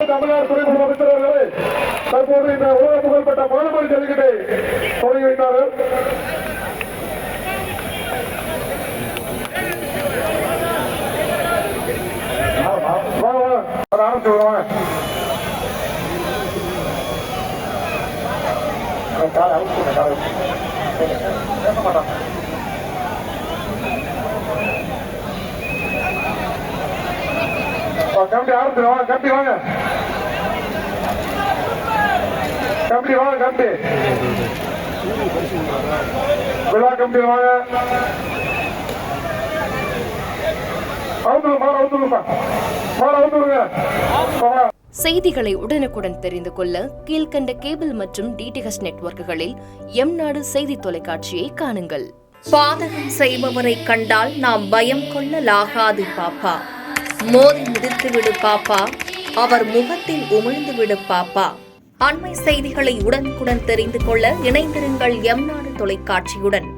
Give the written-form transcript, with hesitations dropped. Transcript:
தமிழ்நாடு துறைமுக அமைச்சர் அவர்களே தற்போது இந்த உலக புகழ்பெற்ற பாலமணி ஜல்லிக்கட்டை தொடங்கி வைத்தார்கள். ஆரம்பிச்சு வருவாங்க. கமிட்டி ஆரம்பிச்சிருவாங்க. கமிட்டி வாங்க, கமிட்டி வாங்க, கமிட்டி விழா கமிட்டி வாங்க. செய்திகளை உடனுக்குடன் தெரிந்து கொள்ள கீழ்கண்ட கேபிள் மற்றும் டிடிஎச் நெட்வொர்க்குகளில் எம் நாடு செய்தி தொலைக்காட்சியை காணுங்கள். பாதகம் செய்பவரை கண்டால் நாம் பயம் கொள்ளலாகாது பாப்பா. மோதி மிதித்துவிடு பாப்பா, அவர் முகத்தில் உமிழ்ந்துவிடு பாப்பா. அண்மை செய்திகளை உடனுக்குடன் தெரிந்து கொள்ள இணைந்திருங்கள் எம் நாடு தொலைக்காட்சியுடன்.